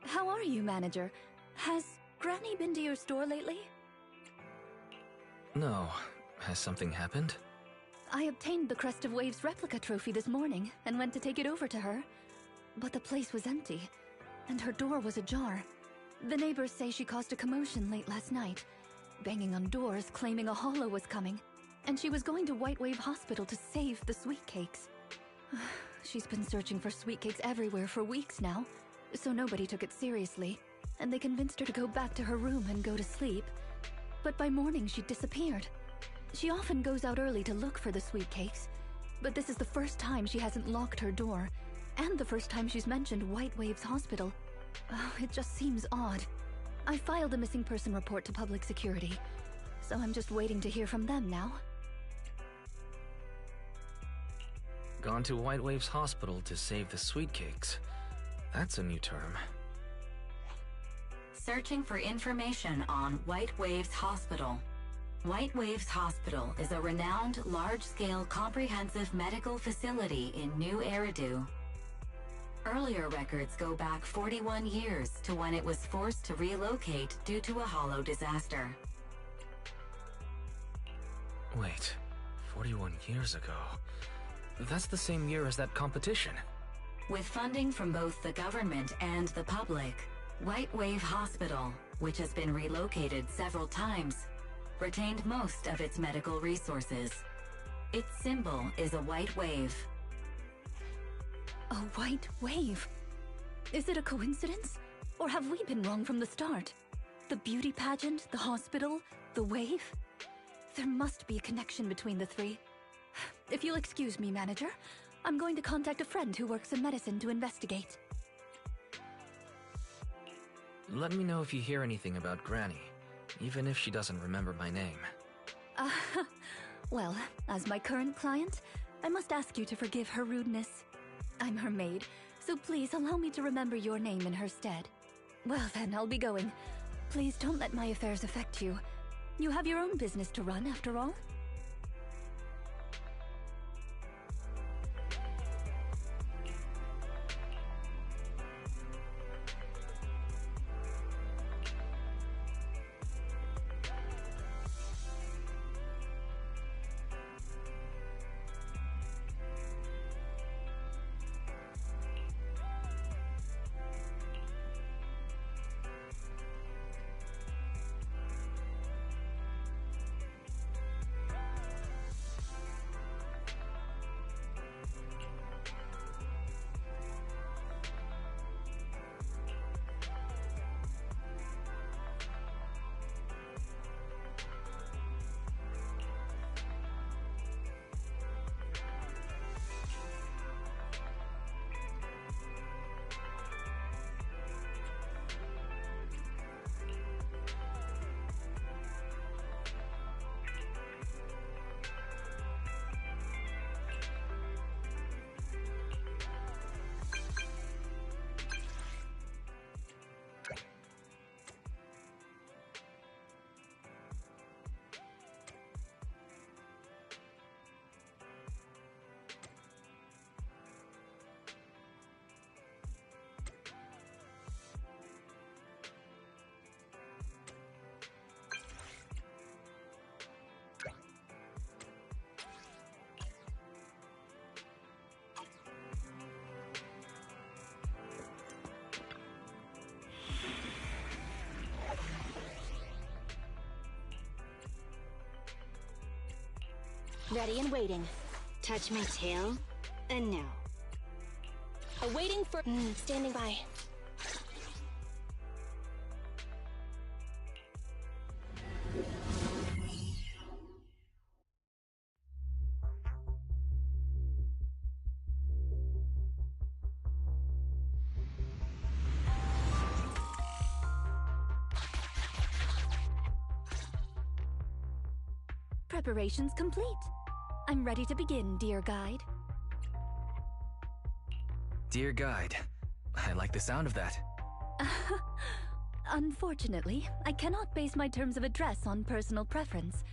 How are you, manager? Has Granny been to your store lately? No. Has something happened? I obtained the Crest of Waves replica trophy this morning and went to take it over to her. But the place was empty, and her door was ajar. The neighbors say she caused a commotion late last night, banging on doors claiming a holo was coming, and she was going to White Wave Hospital to save the sweet cakes. She's been searching for sweet cakes everywhere for weeks now, so nobody took it seriously, and they convinced her to go back to her room and go to sleep. But by morning she'd disappeared. She often goes out early to look for the sweet cakes, but this is the first time she hasn't locked her door, and the first time she's mentioned White Waves Hospital. Oh, it just seems odd. I filed a missing person report to public security, so I'm just waiting to hear from them now. Gone to White Waves Hospital to save the sweet cakes. That's a new term. Searching for information on White Waves Hospital. White Waves Hospital is a renowned large-scale comprehensive medical facility in New Eridu. Earlier records go back 41 years to when it was forced to relocate due to a holo disaster. Wait, 41 years ago? That's the same year as that competition. With funding from both the government and the public, White Wave Hospital, which has been relocated several times, retained most of its medical resources. Its symbol is a white wave. A white wave? Is it a coincidence? Or have we been wrong from the start? The beauty pageant, the hospital, the wave? There must be a connection between the three. If you'll excuse me, manager, I'm going to contact a friend who works in medicine to investigate. Let me know if you hear anything about Granny, even if she doesn't remember my name. Well, as my current client, I must ask you to forgive her rudeness. I'm her maid, so please allow me to remember your name in her stead. Well then, I'll be going. Please don't let my affairs affect you. You have your own business to run, after all. Ready and waiting. Touch my tail, and now. Awaiting for... standing by. Preparations complete. I'm ready to begin, dear guide. Dear guide, I like the sound of that. Unfortunately, I cannot base my terms of address on personal preference.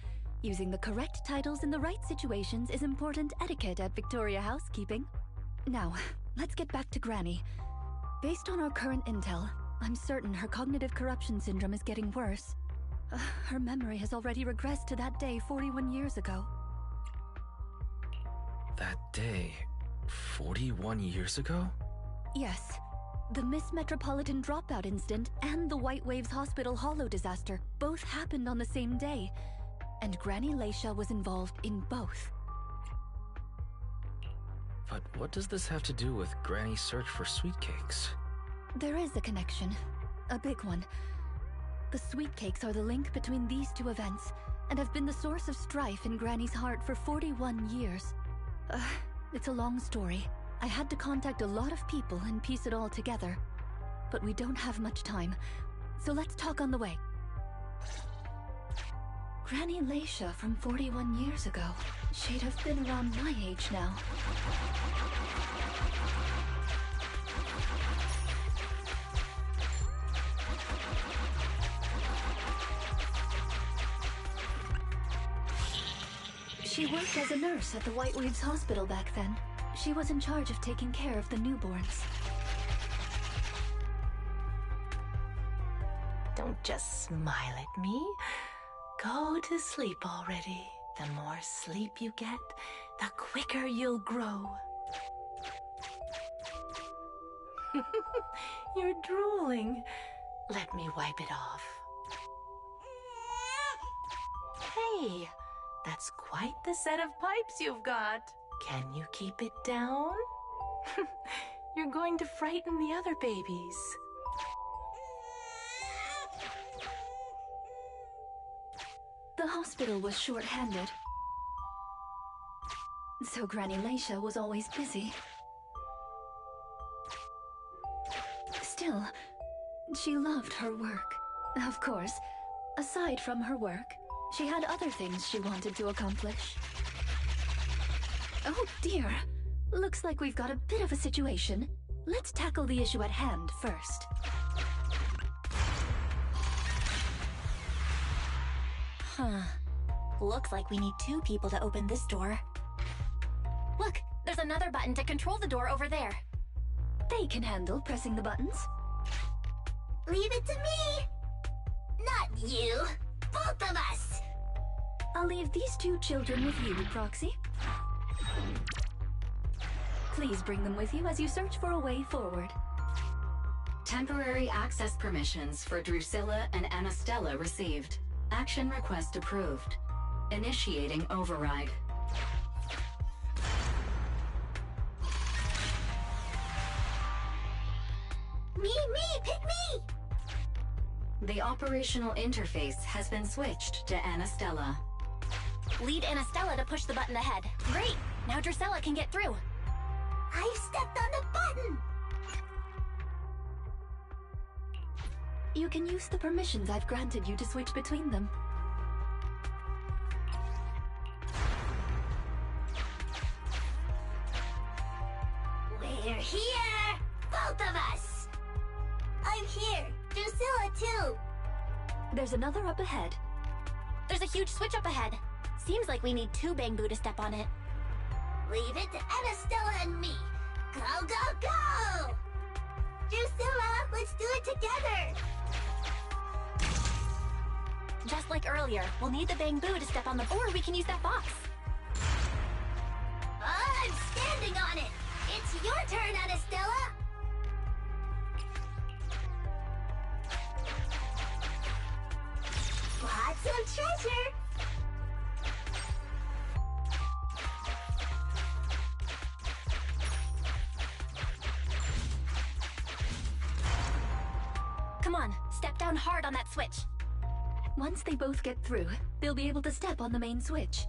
Using the correct titles in the right situations is important etiquette at Victoria Housekeeping. Now, let's get back to Granny. Based on our current intel, I'm certain her cognitive corruption syndrome is getting worse. Her memory has already regressed to that day 41 years ago. That day, 41 years ago? Yes. The Miss Metropolitan dropout incident and the White Waves Hospital Hollow disaster both happened on the same day, and Granny Leisha was involved in both. But what does this have to do with Granny's search for sweet cakes? There is a connection. A big one. The sweet cakes are the link between these two events, and have been the source of strife in Granny's heart for 41 years. It's a long story. I had to contact a lot of people and piece it all together. But we don't have much time, so let's talk on the way. Granny Leisha from 41 years ago. She'd have been around my age now. She worked as a nurse at the White Waves Hospital back then. She was in charge of taking care of the newborns. Don't just smile at me. Go to sleep already. The more sleep you get, the quicker you'll grow. You're drooling. Let me wipe it off. Hey, that's quite the set of pipes you've got. Can you keep it down? You're going to frighten the other babies. The hospital was short-handed, so Granny Leisha was always busy. Still, she loved her work. Of course, aside from her work, she had other things she wanted to accomplish. Oh dear, looks like we've got a bit of a situation. Let's tackle the issue at hand first. Huh. Looks like we need 2 people to open this door. Look, there's another button to control the door over there. They can handle pressing the buttons. Leave it to me! Not you! Both of us! I'll leave these 2 children with you, Proxy. Please bring them with you as you search for a way forward. Temporary access permissions for Drusilla and Anastella received. Action request approved. Initiating override. Me, pick me! The operational interface has been switched to Anastella. Lead Anastella to push the button ahead. Great! Now Drusilla can get through. I've stepped on the button! You can use the permissions I've granted you to switch between them. We're here! Both of us! I'm here! Drusilla too! There's another up ahead. There's a huge switch up ahead. Seems like we need 2 Bamboo to step on it. Leave it to Anastella and me! Go, go, go! Drusilla, let's do it together! Just like earlier, we'll need the Bamboo to step on the board. We can use that box. I'm standing on it! It's your turn, Anastella! Lots of treasure! Come on, step down hard on that switch. Once they both get through, they'll be able to step on the main switch.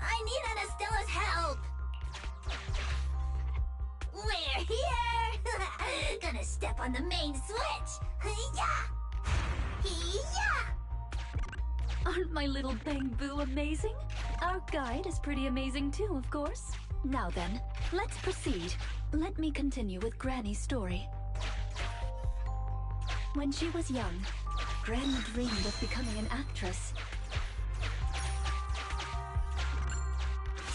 I need Anastella's help! We're here! Gonna step on the main switch! Hi-ya! Hi-ya! Aren't my little Bamboo amazing? Our guide is pretty amazing too, of course. Now then, let's proceed. Let me continue with Granny's story. When she was young, Granny dreamed of becoming an actress.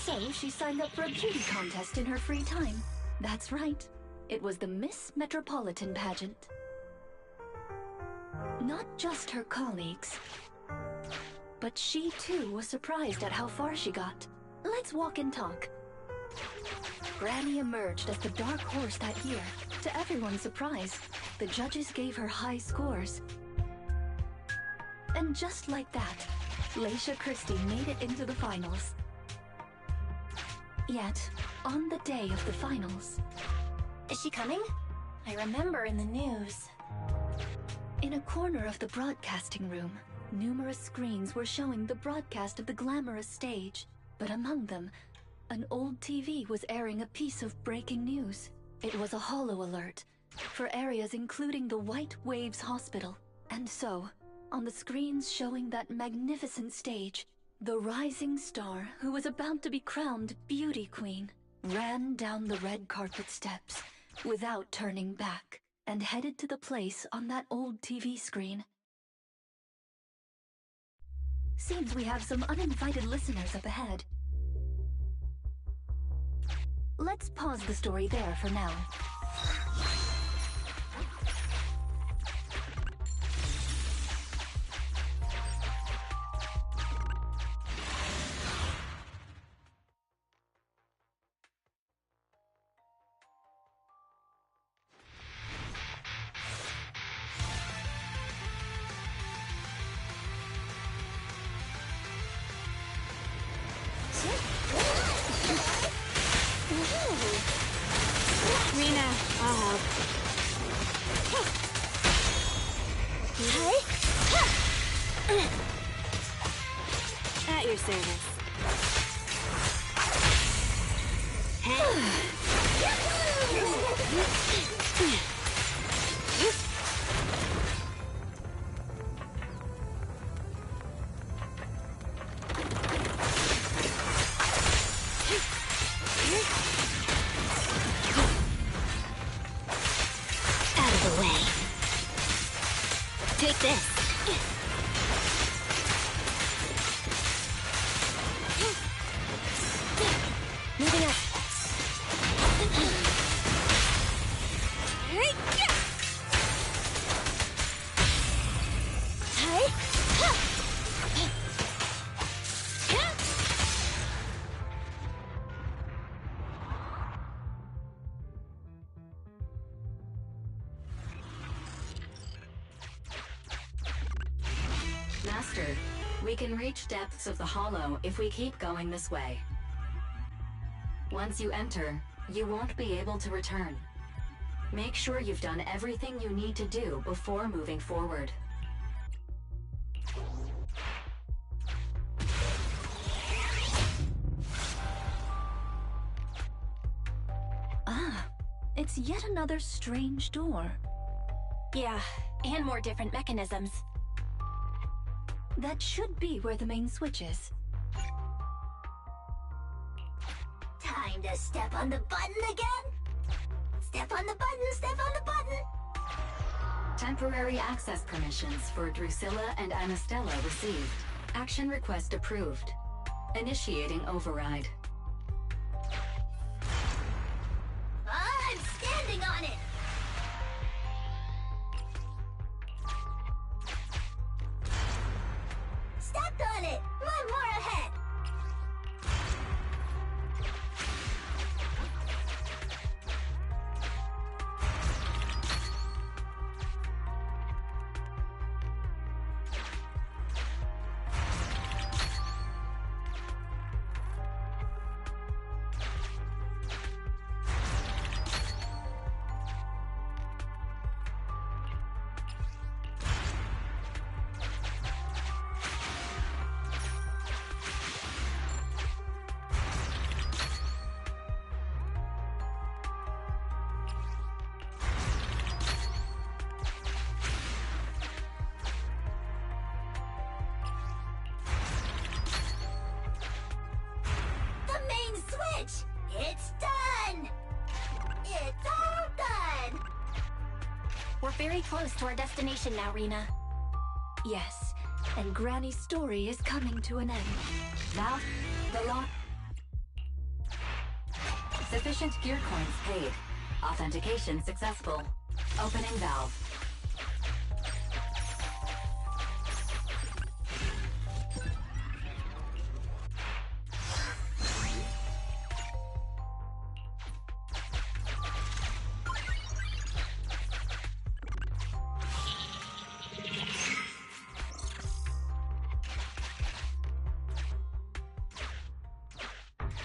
So she signed up for a beauty contest in her free time. That's right. It was the Miss Metropolitan pageant. Not just her colleagues, but she too was surprised at how far she got. Let's walk and talk. Granny emerged as the dark horse that year. To everyone's surprise, the judges gave her high scores. And just like that, Laisha Christie made it into the finals. Yet, on the day of the finals... Is she coming? I remember in the news. In a corner of the broadcasting room, numerous screens were showing the broadcast of the glamorous stage. But among them, an old TV was airing a piece of breaking news. It was a holo alert for areas including the White Waves Hospital. And so, on the screens showing that magnificent stage, the rising star who was about to be crowned Beauty Queen ran down the red carpet steps without turning back and headed to the place on that old TV screen. Seems we have some uninvited listeners up ahead. Let's pause the story there for now. Rina, I'll help. At your service. Take this. Moving up. Master, we can reach depths of the hollow if we keep going this way. Once you enter, you won't be able to return. Make sure you've done everything you need to do before moving forward. Ah, it's yet another strange door. Yeah, and more different mechanisms. That should be where the main switch is. Time to step on the button again? Step on the button, step on the button! Temporary access permissions for Drusilla and Anastella received. Action request approved. Initiating override. I'm standing on it! Stepped on it! One more ahead! very close to our destination now, Rina. Yes, and Granny's story is coming to an end. Valve, the lock. Sufficient gear coins paid. Authentication successful. Opening valve.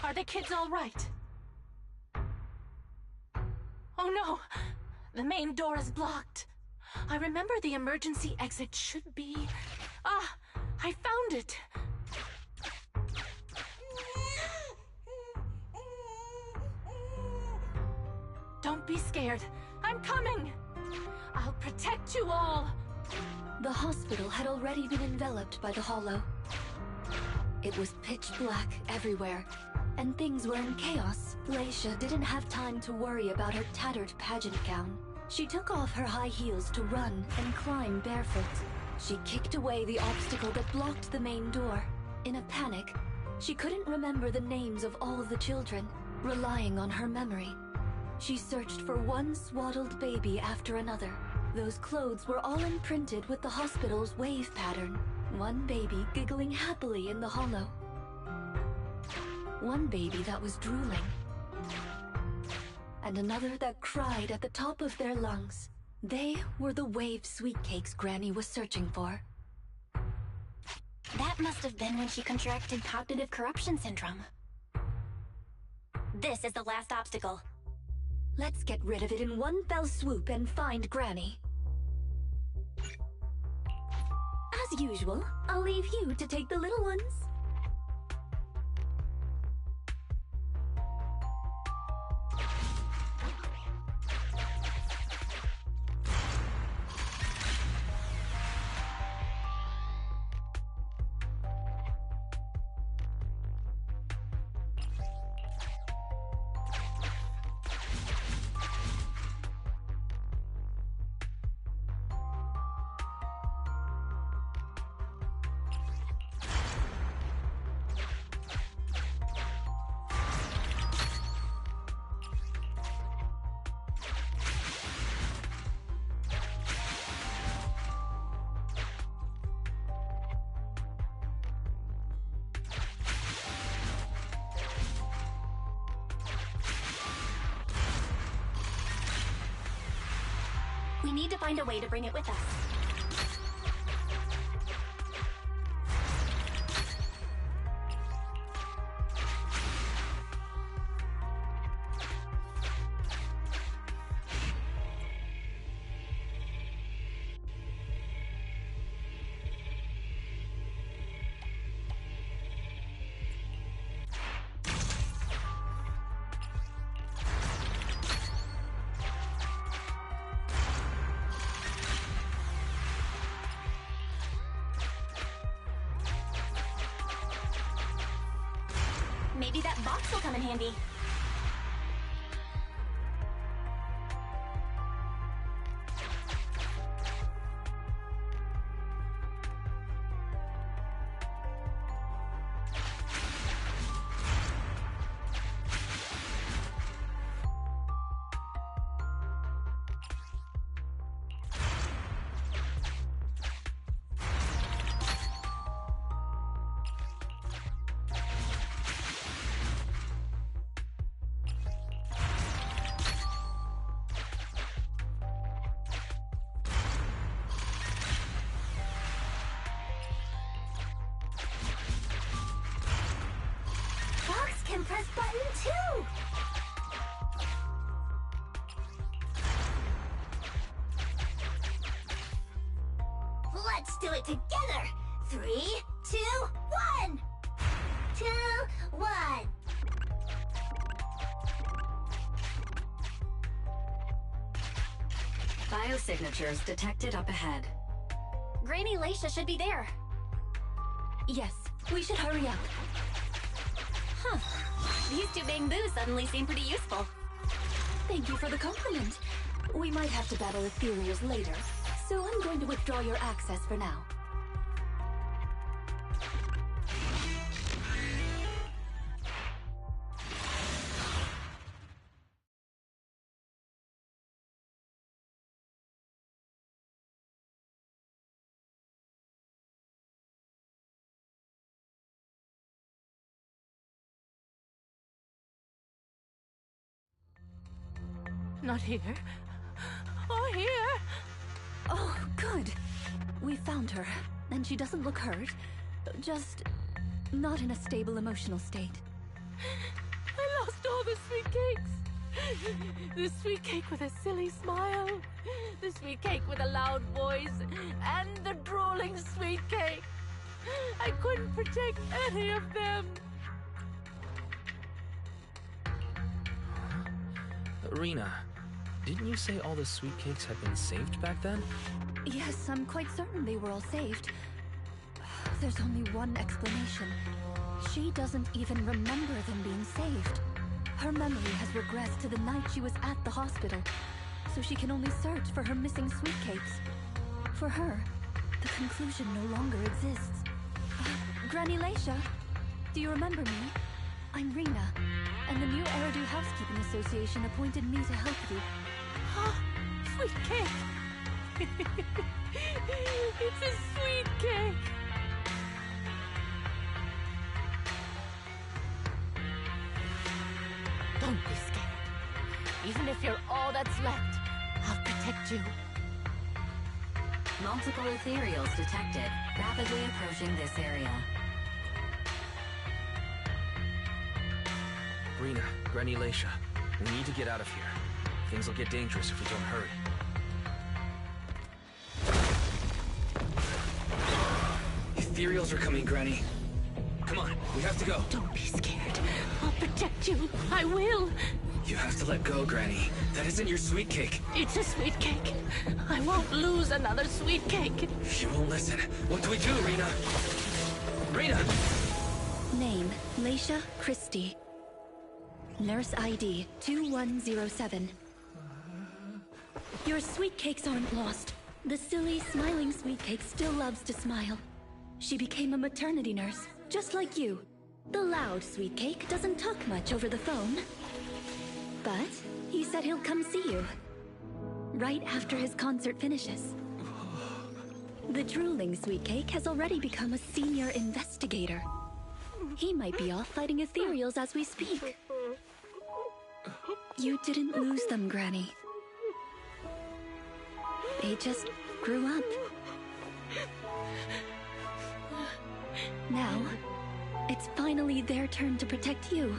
Are the kids all right? Oh no! The main door is blocked. I remember the emergency exit should be... Ah! I found it! Don't be scared. I'm coming! I'll protect you all! The hospital had already been enveloped by the hollow. It was pitch black everywhere, and things were in chaos. Leisha didn't have time to worry about her tattered pageant gown. She took off her high heels to run and climb barefoot. She kicked away the obstacle that blocked the main door. In a panic, she couldn't remember the names of all the children, relying on her memory. She searched for one swaddled baby after another. Those clothes were all imprinted with the hospital's wave pattern. One baby giggling happily in the hollow. One baby that was drooling. And another that cried at the top of their lungs. They were the wave sweet cakes Granny was searching for. That must have been when she contracted cognitive corruption syndrome. This is the last obstacle. Let's get rid of it in one fell swoop and find Granny. As usual, I'll leave you to take the little ones. We need to find a way to bring it with us. Maybe that box will come in handy. Can press button too! Let's do it together! 3, 2, 1! 2, 1! Biosignatures detected up ahead. Granny Leisha should be there. Yes, we should hurry up. Huh. These two bamboos suddenly seem pretty useful. They Thank you for the compliment. We might have to battle ethereals later, so I'm going to withdraw your access for now. Not here. Or here. Oh, good. We found her, and she doesn't look hurt. Just not in a stable emotional state. I lost all the sweet cakes. The sweet cake with a silly smile. The sweet cake with a loud voice. And the drooling sweet cake. I couldn't protect any of them. Rina, didn't you say all the sweet cakes had been saved back then? Yes, I'm quite certain they were all saved. There's only one explanation. She doesn't even remember them being saved. Her memory has regressed to the night she was at the hospital, so she can only search for her missing sweet cakes. For her, the conclusion no longer exists. Granny Leisha, do you remember me? I'm Rina, and the new Eridu Housekeeping Association appointed me to help you. Sweet cake. It's a sweet cake. Don't be scared. Even if you're all that's left, I'll protect you. Multiple ethereals detected, rapidly approaching this area. Rina, Granny Leisha, we need to get out of here. Things will get dangerous if we don't hurry. Ethereals are coming, Granny. Come on, we have to go. Don't be scared. I'll protect you. I will. You have to let go, Granny. That isn't your sweet cake. It's a sweet cake. I won't lose another sweet cake. She won't listen. What do we do, Rina? Rina! Name, Leisha Christie. Nurse ID 2107. Your sweet cakes aren't lost. The silly, smiling sweet cake still loves to smile. She became a maternity nurse, just like you. The loud sweet cake doesn't talk much over the phone. But he said he'll come see you. Right after his concert finishes. The drooling sweet cake has already become a senior investigator. He might be off fighting ethereals as we speak. You didn't lose them, Granny. They just grew up. Now, it's finally their turn to protect you.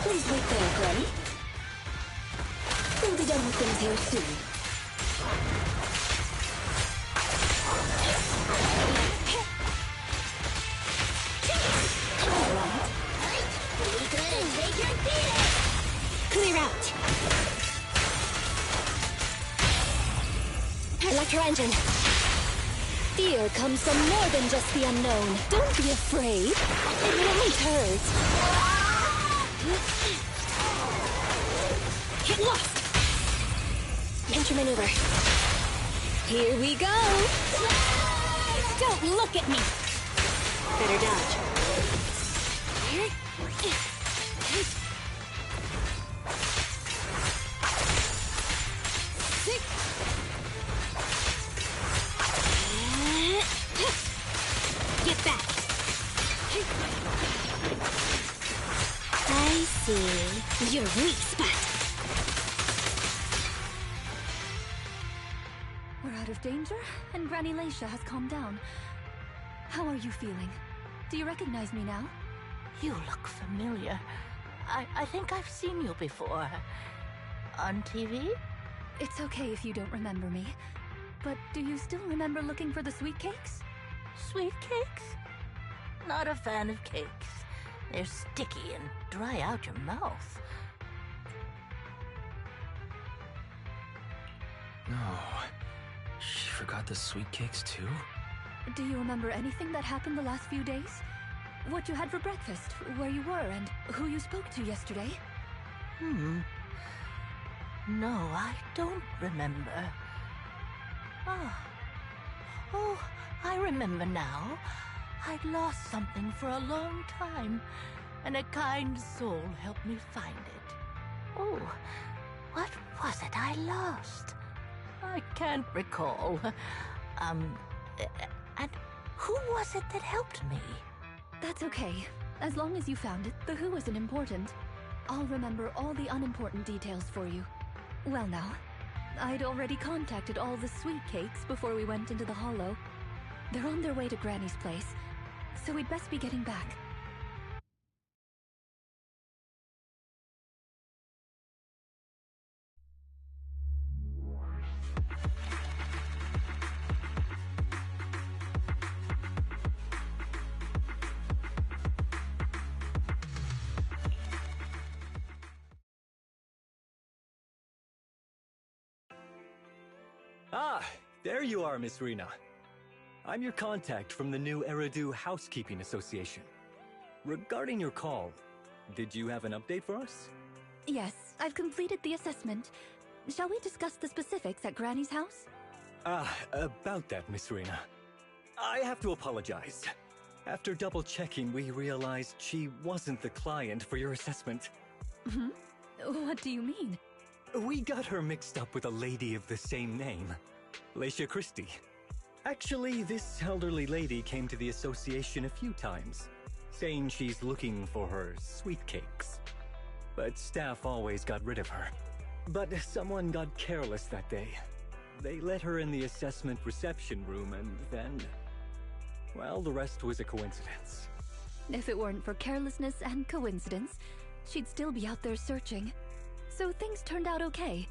Please wait there, Granny. We'll be done with things here soon. Clear out. Electro engine. Fear comes from more than just the unknown. Don't be afraid. It will only hurt. Hit lost. Enter maneuver. Here we go. Don't look at me. Better dodge. Get back. I see. Your weak spot. We're out of danger, and Granny Leisha has calmed down. How are you feeling? Do you recognize me now? You look familiar. I think I've seen you before. On TV? It's okay if you don't remember me. But do you still remember looking for the sweet cakes? Sweet cakes? Not a fan of cakes. They're sticky and dry out your mouth. No. She forgot the sweet cakes too? Do you remember anything that happened the last few days? What you had for breakfast, where you were, and who you spoke to yesterday? No, I don't remember. Oh, I remember now. I'd lost something for a long time, and a kind soul helped me find it. Oh, what was it I lost? I can't recall. And who was it that helped me? That's okay. As long as you found it, the who isn't important. I'll remember all the unimportant details for you. Well now, I'd already contacted all the sweet cakes before we went into the hollow. They're on their way to Granny's place, so we'd best be getting back. Ah, there you are, Miss Rina. I'm your contact from the new Eridu Housekeeping Association. Regarding your call, did you have an update for us? Yes, I've completed the assessment. Shall we discuss the specifics at Granny's house? About that, Miss Rina. I have to apologize. After double-checking, we realized she wasn't the client for your assessment. What do you mean? We got her mixed up with a lady of the same name, Leisha Christie. Actually, this elderly lady came to the association a few times, saying she's looking for her sweet cakes. But staff always got rid of her. But someone got careless that day. They let her in the assessment reception room and then... well, the rest was a coincidence. If it weren't for carelessness and coincidence, she'd still be out there searching. So things turned out okay.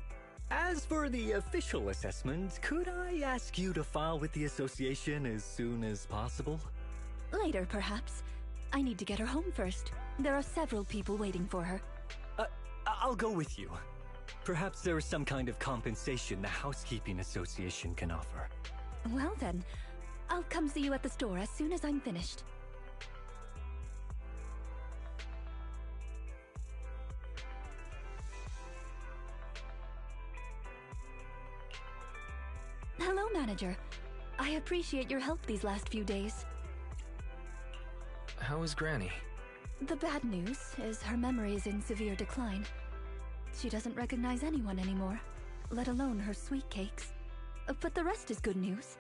As for the official assessment, could I ask you to file with the association as soon as possible? Later, perhaps. I need to get her home first. There are several people waiting for her. I'll go with you. Perhaps there is some kind of compensation the Housekeeping Association can offer. Well then, I'll come see you at the store as soon as I'm finished. Hello, Manager. I appreciate your help these last few days. How is Granny? The bad news is her memory is in severe decline. She doesn't recognize anyone anymore, let alone her sweet cakes. But the rest is good news.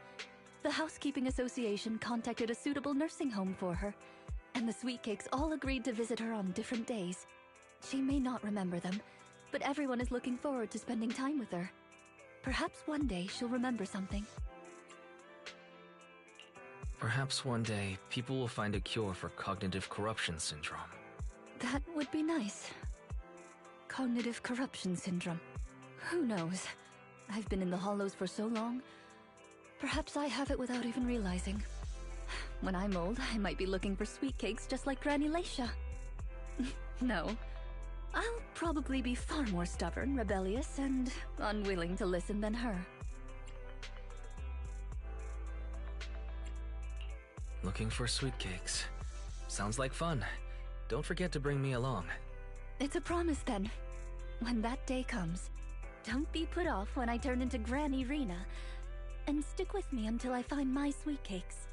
The Housekeeping Association contacted a suitable nursing home for her, and the sweet cakes all agreed to visit her on different days. She may not remember them, but everyone is looking forward to spending time with her. Perhaps one day she'll remember something. Perhaps one day, people will find a cure for cognitive corruption syndrome. That would be nice. Cognitive corruption syndrome. Who knows? I've been in the hollows for so long. Perhaps I have it without even realizing. When I'm old, I might be looking for sweet cakes just like Granny Leisha. No. I'll probably be far more stubborn, rebellious, and unwilling to listen than her. Looking for sweet cakes. Sounds like fun. Don't forget to bring me along. It's a promise then. When that day comes, don't be put off when I turn into Granny Rina. And stick with me until I find my sweet cakes.